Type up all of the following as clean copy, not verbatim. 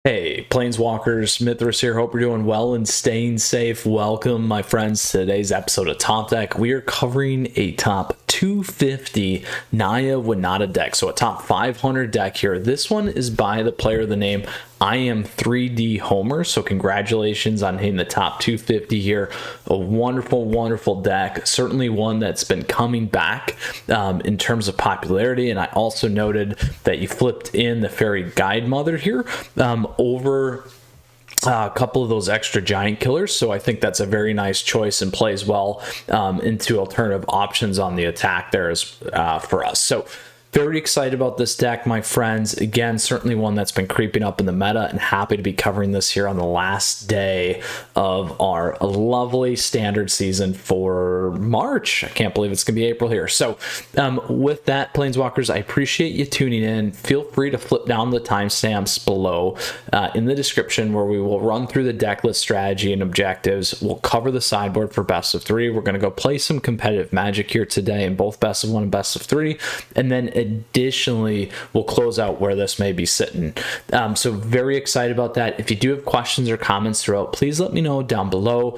Hey, Planeswalkers, Mythras here. Hope you're doing well and staying safe. Welcome, my friends, to today's episode of Top Deck. We are covering a top 250 Naya Winota deck, so a top 500 deck here. This one is by the player the name I am 3D Homer, so congratulations on hitting the top 250 here. A wonderful, wonderful deck. Certainly one that's been coming back in terms of popularity, and I also noted that you flipped in the Fairy Guide Mother here over a couple of those extra giant killers, so I think that's a very nice choice and plays well into alternative options on the attack there as for us. So very excited about this deck, my friends. Again, certainly one that's been creeping up in the meta, and happy to be covering this here on the last day of our lovely standard season for March. I can't believe it's going to be April here. So with that, Planeswalkers, I appreciate you tuning in. Feel free to flip down the timestamps below in the description, where we will run through the deck list strategy and objectives. We'll cover the sideboard for best of 3. We're going to go play some competitive Magic here today in both best of 1 and best of 3, and then additionally we'll close out where this may be sitting. So very excited about that. If you do have questions or comments throughout, please let me know down below.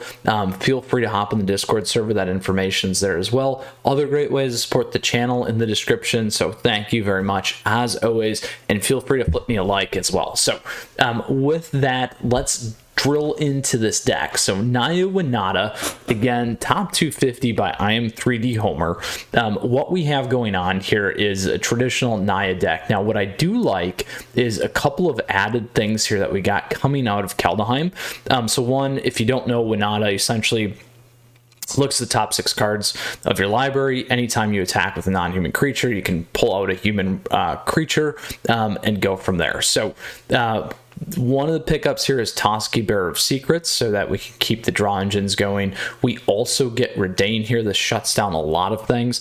Feel free to hop on the Discord server. That information's there as well. Other great ways to support the channel in the description, so thank you very much as always, and feel free to flip me a like as well. So with that, let's drill into this deck. So Naya Winota, again, top 250 by I am 3D Homer. What we have going on here is a traditional Naya deck. Now, what I do like is a couple of added things here that we got coming out of Kaldheim. So one, if you don't know, Winota essentially looks at the top 6 cards of your library. Anytime you attack with a non-human creature, you can pull out a human creature and go from there. So one of the pickups here is Toski, Bearer of Secrets, so that we can keep the draw engines going. We also get Redain here. This shuts down a lot of things.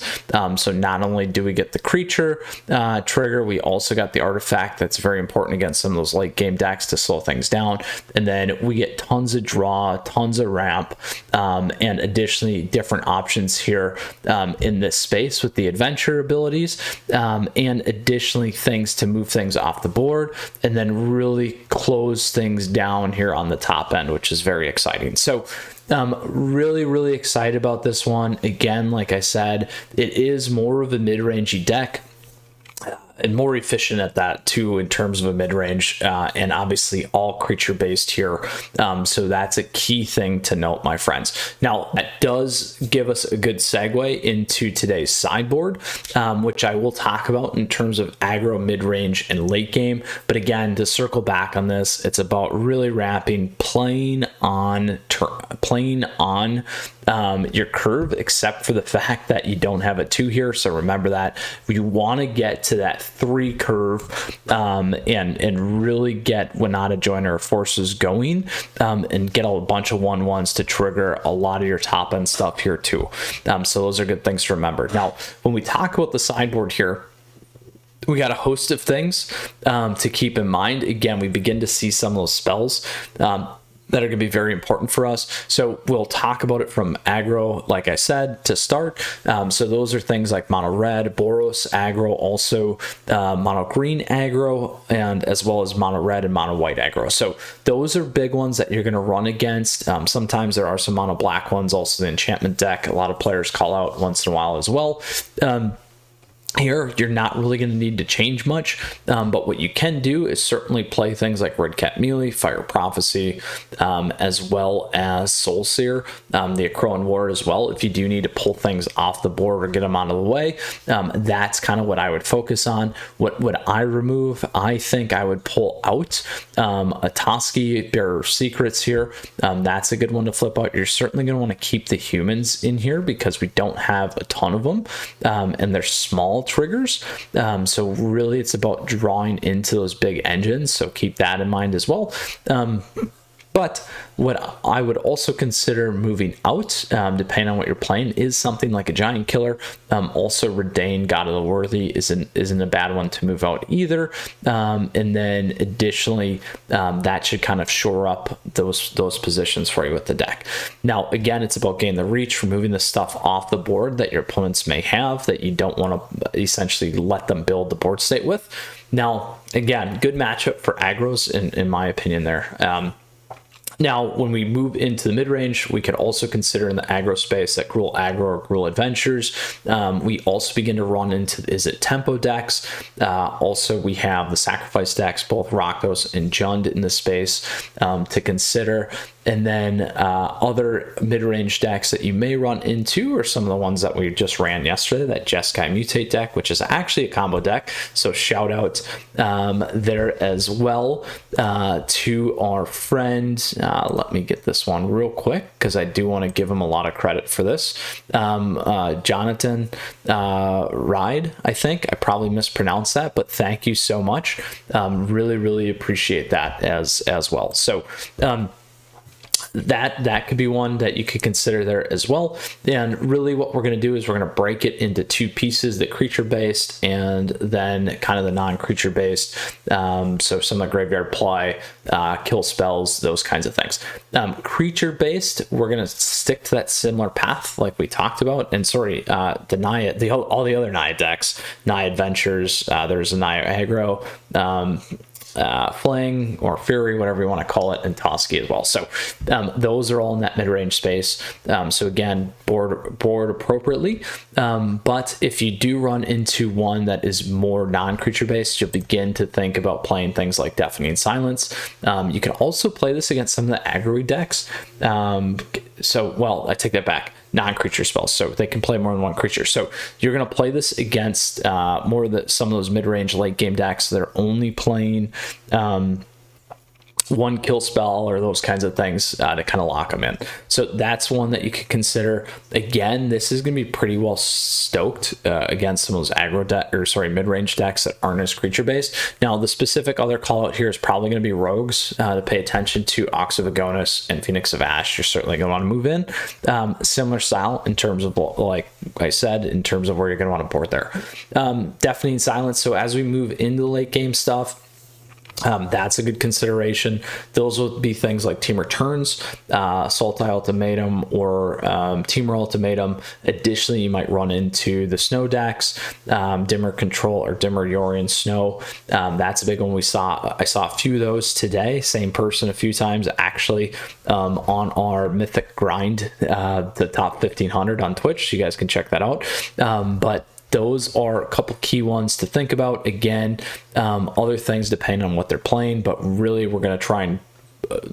So not only do we get the creature trigger, we also got the artifact that's very important against some of those late game decks to slow things down. And then we get tons of draw, tons of ramp, and additionally different options here in this space with the adventure abilities, and additionally things to move things off the board, and then really close things down here on the top end, which is very exciting. So really excited about this one. Again, like I said, it is more of a mid-rangey deck, and more efficient at that too in terms of a mid-range, and obviously all creature based here, so that's a key thing to note, my friends. Now that does give us a good segue into today's sideboard, which I will talk about in terms of aggro, mid-range, and late game. But again, to circle back on this, it's about really wrapping playing on your curve, except for the fact that you don't have a 2 here. So remember that you want to get to that 3 curve, and really get Winota Joiner Forces going, and get a bunch of 1/1s to trigger a lot of your top end stuff here too. So those are good things to remember. Now, when we talk about the sideboard here, we got a host of things to keep in mind. Again, we begin to see some of those spells that are going to be very important for us. So we'll talk about it from aggro, like I said, to start. So those are things like mono red, Boros aggro, also mono green aggro, and as well as mono red and mono white aggro. So those are big ones that you're going to run against. Sometimes there are some mono black ones, also the enchantment deck. A lot of players call out once in a while as well. Here, you're not really going to need to change much, but what you can do is certainly play things like Red Cat Melee, Fire Prophecy, as well as Soul Seer, the Akroan War as well. If you do need to pull things off the board or get them out of the way, that's kind of what I would focus on. What would I remove? I think I would pull out a Toski, Bearer of Secrets here. That's a good one to flip out. You're certainly going to want to keep the humans in here because we don't have a ton of them, and they're small triggers, so really it's about drawing into those big engines, so keep that in mind as well. But what I would also consider moving out, depending on what you're playing, is something like a Giant Killer. Also, Redain, God of the Worthy isn't a bad one to move out either. And then additionally, that should kind of shore up those positions for you with the deck. Now, again, it's about getting the reach, removing the stuff off the board that your opponents may have that you don't want to essentially let them build the board state with. Now, again, good matchup for aggros in my opinion there. Now, when we move into the mid-range, we could also consider in the aggro space that Gruul Aggro or Gruul Adventures. We also begin to run into, is it tempo decks? Also, we have the sacrifice decks, both Rakdos and Jund in the space to consider. And then other mid-range decks that you may run into are some of the ones that we just ran yesterday, that Jeskai Mutate deck, which is actually a combo deck. So shout out there as well to our friend. Let me get this one real quick because I do want to give him a lot of credit for this. Jonathan Ride, I think. I probably mispronounced that, but thank you so much. Really, really appreciate that as well. So, that could be one that you could consider there as well. And really what we're going to do is we're going to break it into two pieces, the creature based and then kind of the non-creature based. So some of the graveyard play, kill spells, those kinds of things. Creature based, we're going to stick to that similar path like we talked about. And sorry, the Naya, all the other Naya decks, Naya Adventures, there's a Naya Aggro, Fling or Fury, whatever you want to call it, and Toski as well. So those are all in that mid-range space. So again, board appropriately. But if you do run into one that is more non-creature based, you'll begin to think about playing things like Deafening Silence. You can also play this against some of the aggro decks. Well, I take that back. Non-creature spells, so they can play more than one creature. So you're going to play this against more of some of those mid-range late game decks that are only playing one kill spell or those kinds of things to kind of lock them in. So that's one that you could consider. Again, this is going to be pretty well stoked against some of those mid-range decks that aren't as creature based. Now, the specific other call out here is probably going to be rogues to pay attention to. Ox of Agonis and Phoenix of Ash, you're certainly going to want to move in. Similar style in terms of, like I said, in terms of where you're going to want to board there. Deafening Silence. So as we move into the late game stuff, that's a good consideration. Those will be things like Team Returns, Sultai Ultimatum, or Teamer Ultimatum. Additionally, you might run into the Snow decks, Dimir Control or Dimir Yorion Snow. That's a big one. I saw a few of those today. Same person a few times actually on our Mythic grind, the top 1500 on Twitch. You guys can check that out. But those are a couple key ones to think about. Again, other things depending on what they're playing, but really we're going to try and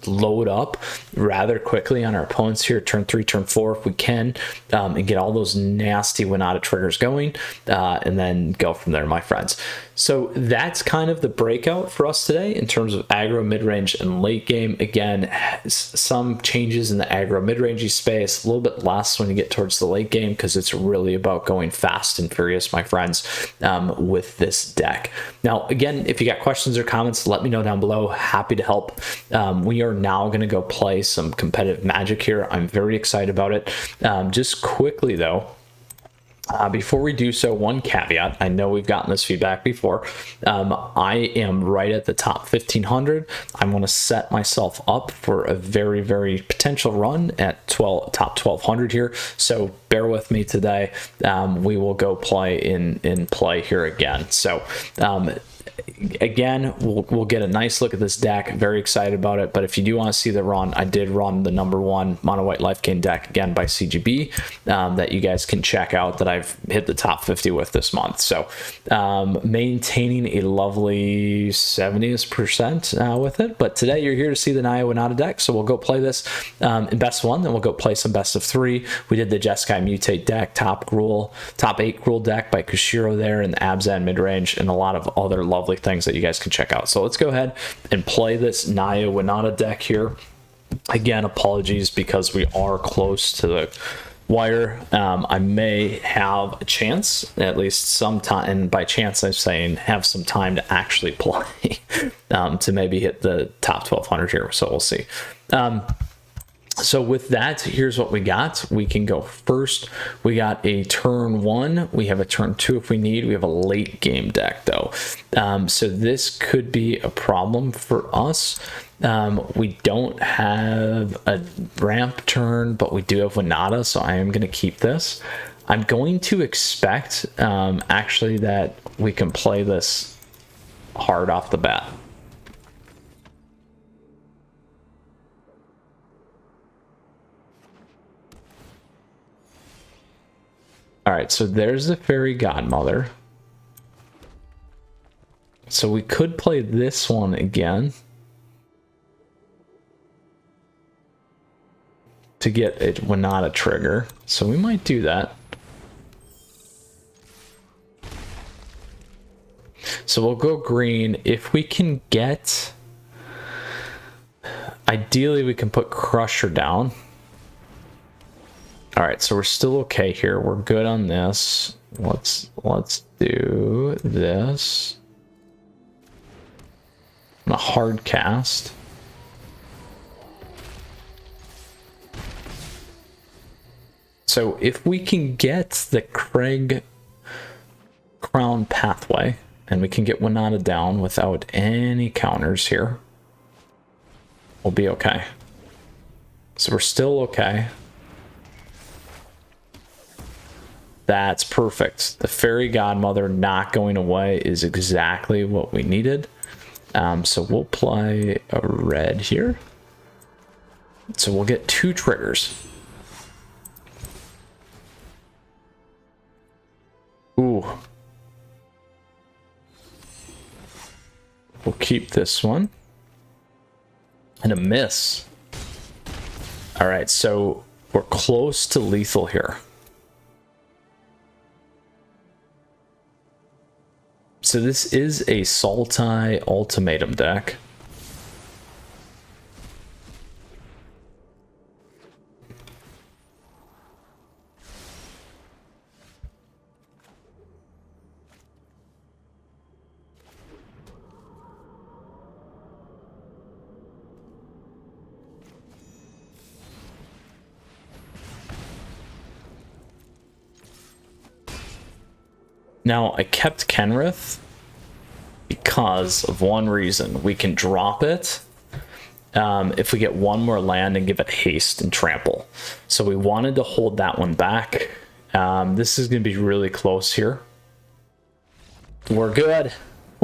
load up rather quickly on our opponents here, turn 3, turn 4 if we can, and get all those nasty Winota triggers going, and then go from there, my friends. So that's kind of the breakout for us today in terms of aggro, mid-range, and late game. Again, some changes in the aggro mid-rangey space, a little bit less when you get towards the late game because it's really about going fast and furious, my friends, with this deck. Now, again, if you got questions or comments, let me know down below. Happy to help. We are now going to go play some competitive Magic here. I'm very excited about it. Just quickly, though, before we do so, one caveat. I know we've gotten this feedback before. I am right at the top 1500. I'm going to set myself up for a very, very potential run at top 1200 here. So bear with me today. We will go play in play here again. So again, we'll get a nice look at this deck. Very excited about it. But if you do want to see the run, I did run the #1 mono white life gain deck again by CGB that you guys can check out, that I've hit the top 50 with this month. So maintaining a lovely 70% with it. But today you're here to see the Naya Winota deck, so we'll go play this in best one, then we'll go play some best of 3. We did the Jeskai Mutate deck, top 8 Gruul deck by Kushiro there, and the Abzan mid-range, and a lot of other lovely things that you guys can check out. So let's go ahead and play this Naya Winota deck here. Again, apologies because we are close to the wire, I may have a chance, at least some time, and by chance I'm saying have some time to actually play, to maybe hit the top 1200 here, so we'll see. So with that, here's what we got. We can go first. We got a turn 1. We have a turn 2 if we need. We have a late game deck though. So this could be a problem for us. We don't have a ramp turn, but we do have Winota, so I am going to keep this. I'm going to expect actually that we can play this hard off the bat. All right, so there's the Fairy Godmother. So we could play this one again to get a Winota trigger. So we might do that. So we'll go green. If we can get... Ideally, we can put Crusher down. All right, so we're still okay here. We're good on this. Let's do this. A hard cast. So if we can get the Craig Crown Pathway, and we can get Winota down without any counters here, we'll be okay. So we're still okay. That's perfect. The Fairy Godmother not going away is exactly what we needed. So we'll play a red here. So we'll get 2 triggers. Ooh. We'll keep this one. And a miss. All right, so we're close to lethal here. So this is a Sultai Ultimatum deck. Now, I kept Kenrith because of one reason. We can drop it if we get one more land and give it haste and trample. So we wanted to hold that one back. This is going to be really close here. We're good.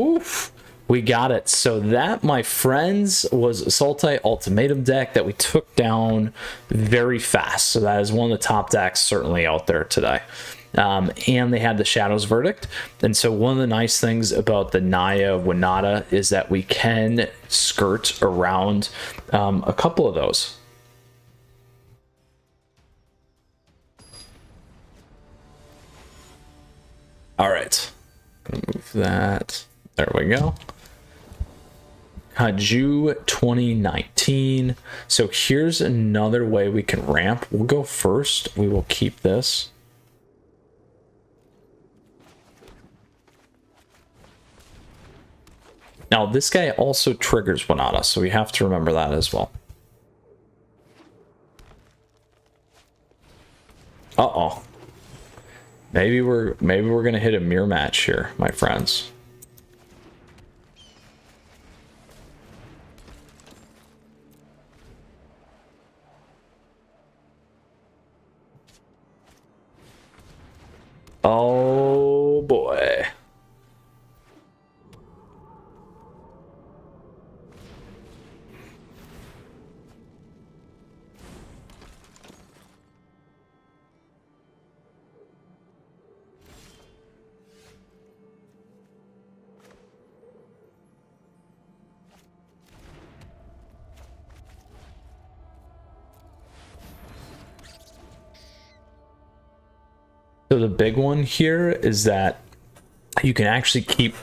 Oof. We got it. So that, my friends, was a Sultai Ultimatum deck that we took down very fast. So that is one of the top decks certainly out there today. And they had the Shadow's Verdict. And so one of the nice things about the Naya Winota is that we can skirt around a couple of those. All right. Move that. There we go. Kaju 2019. So here's another way we can ramp. We'll go first. We will keep this. Now, this guy also triggers Winota, so we have to remember that as well. Uh-oh. Maybe we're gonna hit a mirror match here, my friends. Oh boy. So the big one here is that you can actually keep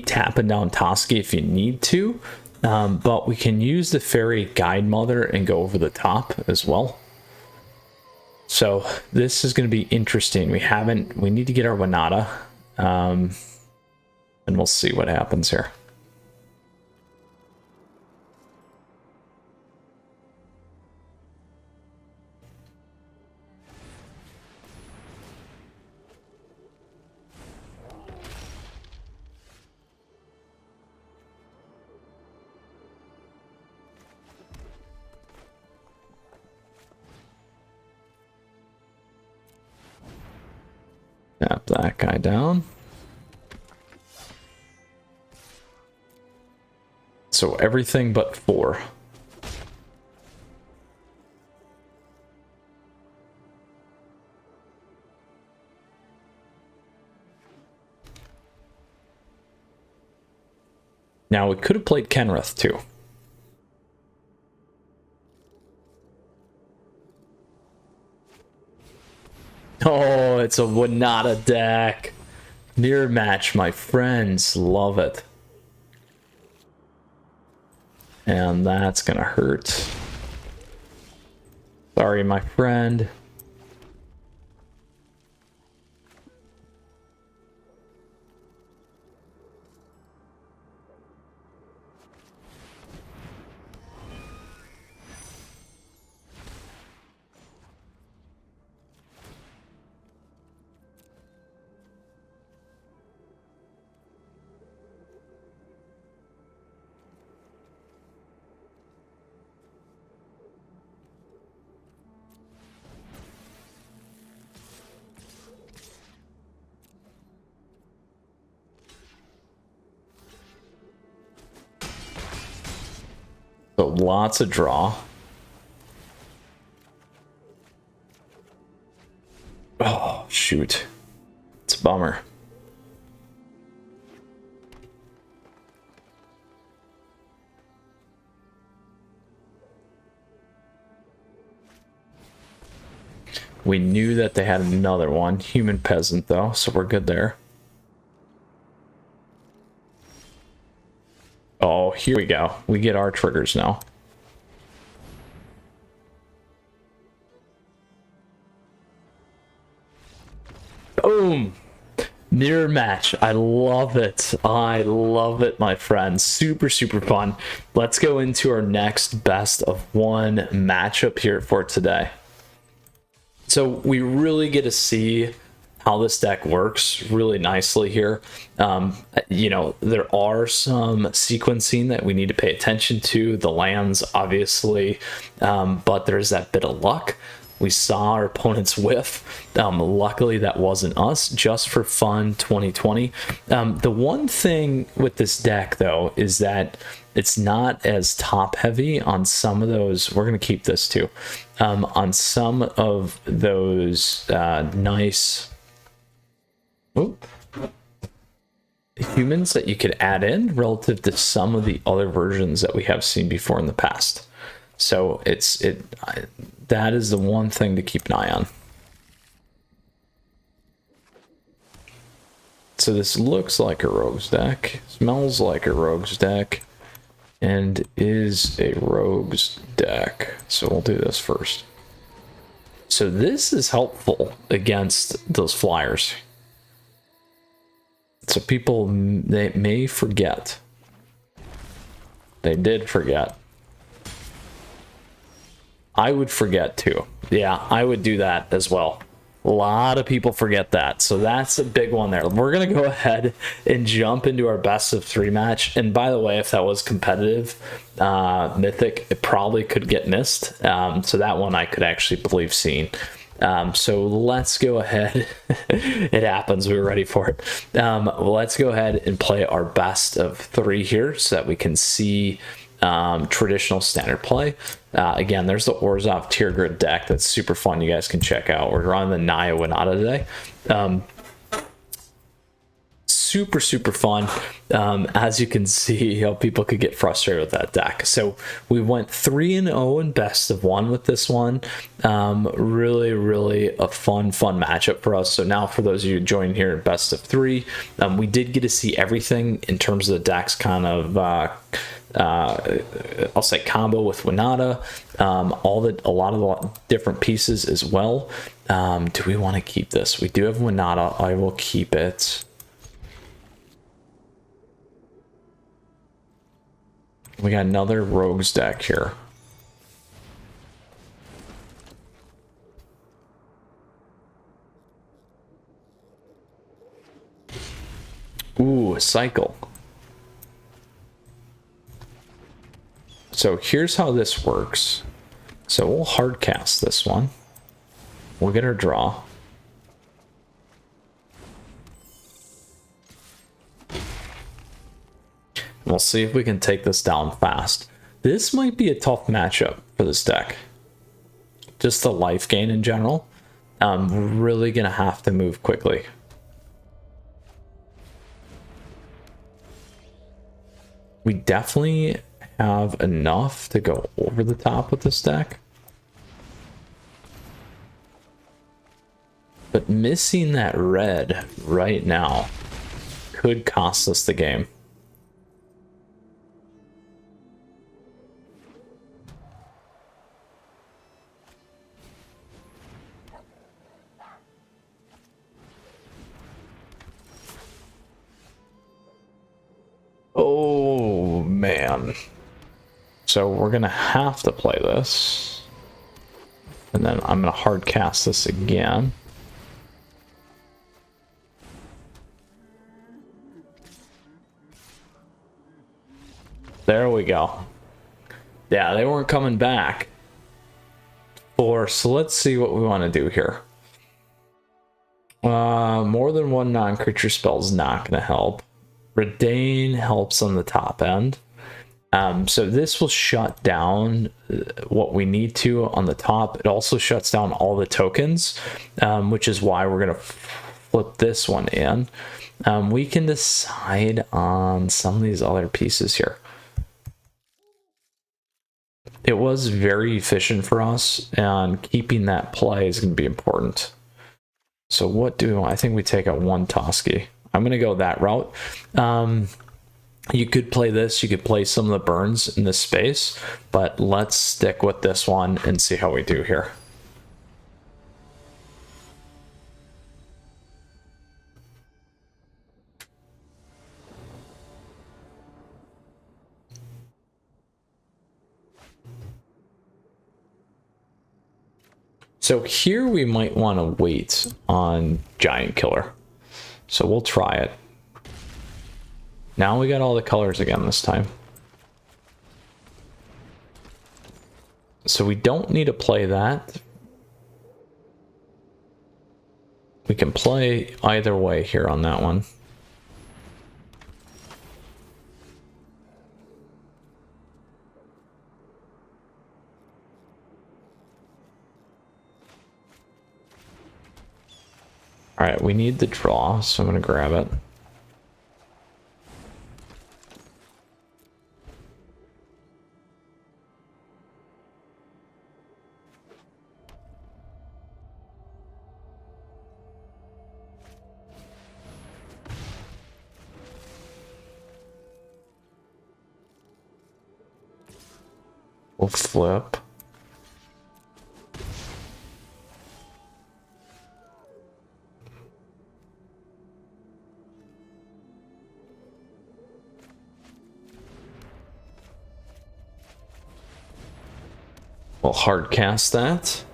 tapping down Toski if you need to, but we can use the Fairy Guide Mother and go over the top as well. So this is going to be interesting. We need to get our Winota, and we'll see what happens here. Tap that guy down. So everything but 4. Now we could have played Kenrith too. Oh, it's a Winota deck. Mirror match, my friends. Love it. And that's gonna hurt. Sorry, my friend. So lots of draw. Oh, shoot. It's a bummer. We knew that they had another one. Human peasant, though, so we're good there. Oh, here we go. We get our triggers now. Boom! Mirror match. I love it. I love it, my friends. Super, super fun. Let's go into our next best of 1 matchup here for today. So we really get to see how this deck works really nicely here. You know, there are some sequencing that we need to pay attention to, the lands obviously, but there's that bit of luck. We saw our opponents whiff. Luckily that wasn't us, just for fun 2020. The one thing with this deck though is that it's not as top heavy on some of those. We're going to keep this too. On some of those nice humans that you could add in relative to some of the other versions that we have seen before in the past. So that is the one thing to keep an eye on. So this looks like a rogue's deck, smells like a rogue's deck, and is a rogue's deck. So we'll do this first. So this is helpful against those flyers. So people, they may forget. They did forget. I would forget too. Yeah, I would do that as well. A lot of people forget that. So that's a big one there. We're going to go ahead and jump into our best of 3 match. And by the way, if that was competitive, Mythic, it probably could get missed. So that one I could actually believe seeing. So let's go ahead. It happens. We were ready for it. Let's go ahead and play our best of 3 here so that we can see traditional standard play. Again, there's the Orzhov tier grid deck that's super fun. You guys can check out. We're running the Naya Winota today. Super, super fun. As you can see, how people could get frustrated with that deck. So we went 3-0 in best of 1 with this one. Really, really a fun matchup for us. So now for those of you joining here in best of 3, we did get to see everything in terms of the decks kind of I'll say combo with Winota, a lot of the different pieces as well. Do we want to keep this? We do have Winota. I will keep it. We got another rogues deck here. Ooh, a cycle. So here's how this works. So we'll hard cast this one. We'll get our draw. We'll see if we can take this down fast. This might be a tough matchup for this deck. Just the life gain in general. I'm really gonna have to move quickly. We definitely have enough to go over the top with this deck. But missing that red right now could cost us the game. Oh, man. So we're going to have to play this. And then I'm going to hard cast this again. There we go. Yeah, they weren't coming back. So let's see what we want to do here. More than one non-creature spell is not going to help. Redain helps on the top end. So this will shut down what we need to on the top. It also shuts down all the tokens, which is why we're going to flip this one in. We can decide on some of these other pieces here. It was very efficient for us, and keeping that play is going to be important. So what do we want? I think we take out one Toski. I'm going to go that route. You could play this. You could play some of the burns in this space, but let's stick with this one and see how we do here. So here we might want to wait on Giant Killer. So we'll try it. Now we got all the colors again this time. So we don't need to play that. We can play either way here on that one. All right, we need the draw, so I'm going to grab it. We'll flip. We'll hard cast that.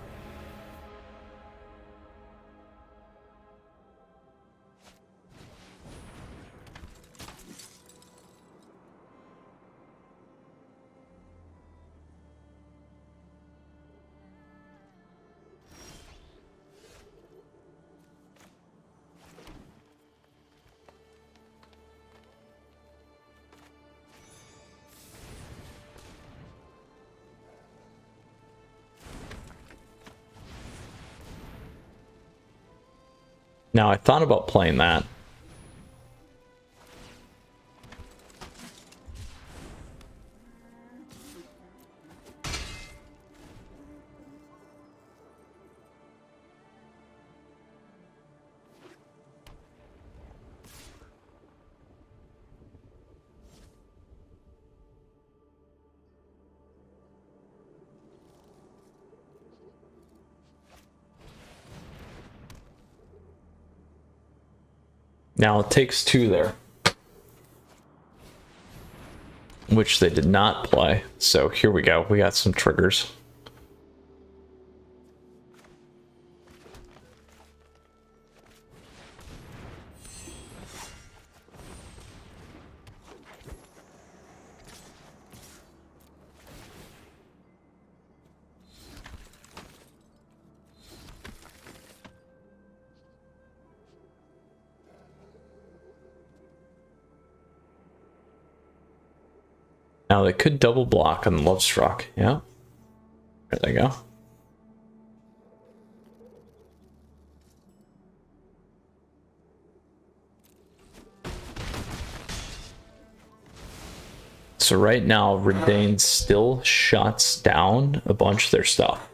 Now, I thought about playing that. Now it takes 2 there, which they did not play. So here we go. We got some triggers. Now they could double block on Love Struck. Yeah. There they go. So right now, Redane still shuts down a bunch of their stuff.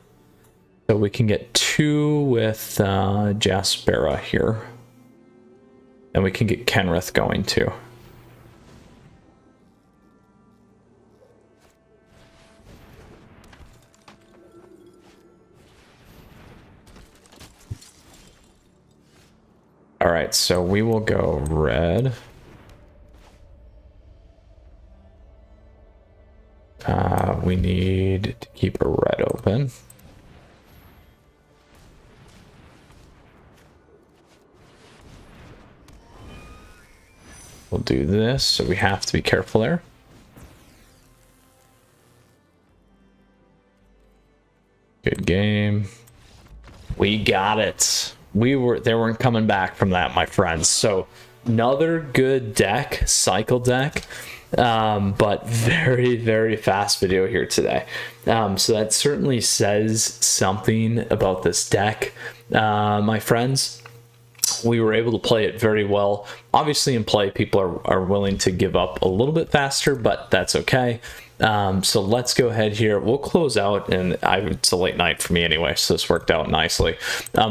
So we can get 2 with Jaspera here. And we can get Kenrith going too. All right, so we will go red. We need to keep a red open. We'll do this, so we have to be careful there. Good game. We got it. They weren't coming back from that, my friends. So another good deck, cycle deck, but very, very fast video here today. So that certainly says something about this deck, my friends. We were able to play it very well. Obviously in play, people are willing to give up a little bit faster, but that's okay. So let's go ahead here. We'll close out, and it's a late night for me anyway, so this worked out nicely.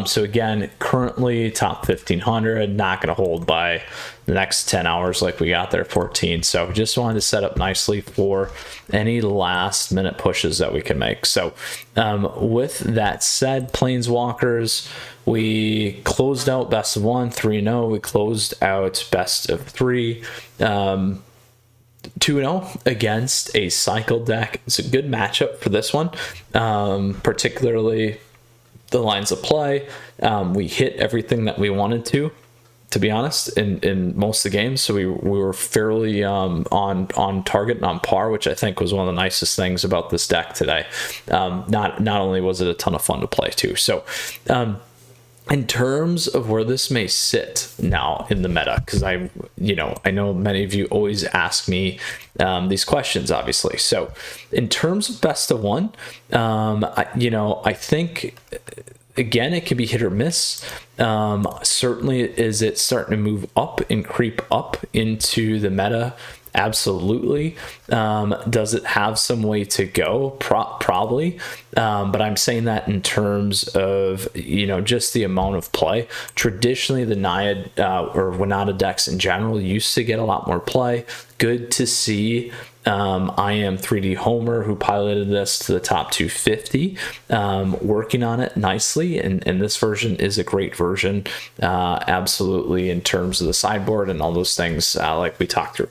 So again, currently top 1500, not going to hold by the next 10 hours like we got there, 14. So just wanted to set up nicely for any last minute pushes that we can make. So with that said, Planeswalkers, we closed out best of 1, 3-0. We closed out best of 3. 2-0 against a cycle deck. It's a good matchup for this one, particularly the lines of play. We hit everything that we wanted to be honest, in most of the games. So we were fairly on target and on par, which I think was one of the nicest things about this deck today. Not only was it a ton of fun to play too. So in terms of where this may sit now in the meta, because I know many of you always ask me these questions, obviously. So in terms of best of 1, I think, again, it can be hit or miss. Certainly, is it starting to move up and creep up into the meta? Absolutely. Does it have some way to go? Probably. But I'm saying that in terms of, just the amount of play. Traditionally, the Naya or Winota decks in general used to get a lot more play. Good to see. I am 3D Homer, who piloted this to the top 250, working on it nicely, and this version is a great version, absolutely, in terms of the sideboard and all those things like we talked through.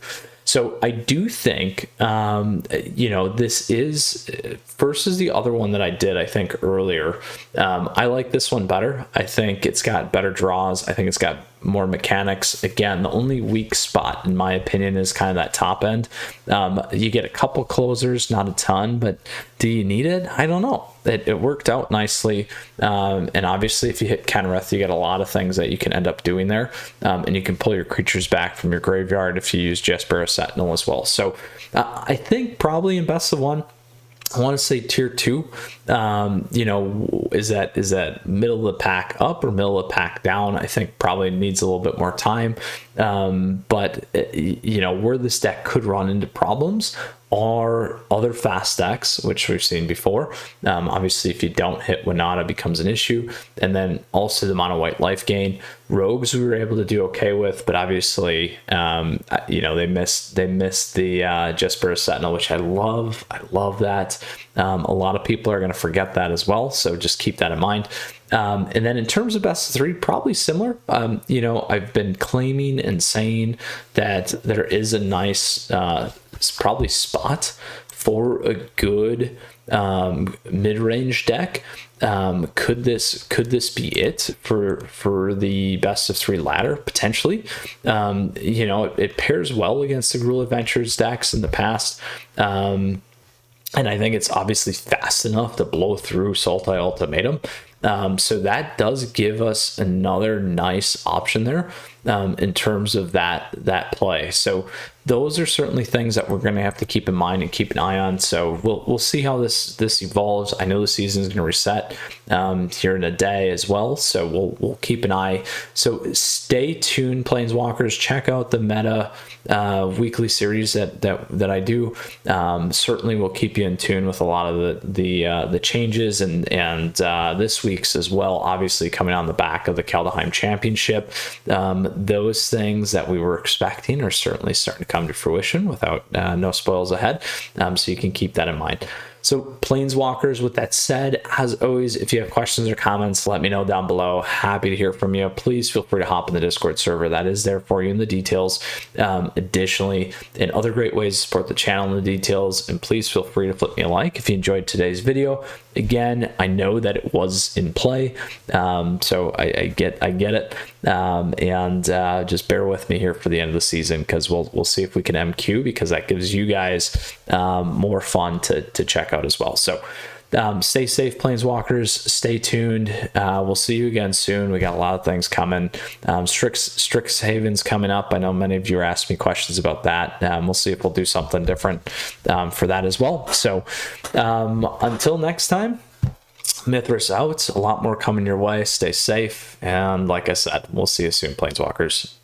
So I do think, this is, versus the other one that I did, I think, earlier, I like this one better. I think it's got better draws. I think it's got more mechanics. Again, the only weak spot, in my opinion, is kind of that top end. You get a couple closers, not a ton, but do you need it? I don't know. It worked out nicely. And obviously, if you hit Kenrith, you get a lot of things that you can end up doing there. And you can pull your creatures back from your graveyard if you use Jaspera Sentinel as well. So I think probably in best of 1, I want to say tier 2, is that middle of the pack up or middle of the pack down? I think probably needs a little bit more time. But where this deck could run into problems are other fast decks, which we've seen before. Obviously, if you don't hit Winota, becomes an issue. And then also the mono white life gain. Rogues we were able to do okay with, but obviously, they missed the Jaspera Sentinel, which I love. I love that. A lot of people are going to forget that as well, so just keep that in mind. And then in terms of best of 3, probably similar. You know, I've been claiming and saying that there is a nice probably spot for a good mid-range deck. Could this be it for the best of 3 ladder potentially? You know, it pairs well against the Gruul Adventures decks in the past. And I think it's obviously fast enough to blow through Sultai Ultimatum. So that does give us another nice option there in terms of that play. So those are certainly things that we're going to have to keep in mind and keep an eye on. So we'll see how this evolves. I know the season is going to reset here in a day as well, so we'll keep an eye. So stay tuned, Planeswalkers. Check out the meta weekly series that I do. Certainly will keep you in tune with a lot of the changes and this week's as well, obviously coming on the back of the Kaldheim Championship. Those things that we were expecting are certainly starting to come to fruition without no spoils ahead, so you can keep that in mind. So Planeswalkers, with that said, as always, if you have questions or comments, let me know down below. Happy to hear from you. Please feel free to hop in the Discord server. That is there for you in the details. Additionally, and other great ways to support the channel in the details. And please feel free to flip me a like if you enjoyed today's video. Again, I know that it was in play, so I get it, and just bear with me here for the end of the season, because we'll see if we can MQ, because that gives you guys more fun to check out as well. So stay safe, Planeswalkers. Stay tuned. We'll see you again soon. We got a lot of things coming. Strixhaven's coming up. I know many of you are asking me questions about that. We'll see if we'll do something different for that as well. So until next time, Mythras out. A lot more coming your way. Stay safe. And like I said, we'll see you soon, Planeswalkers.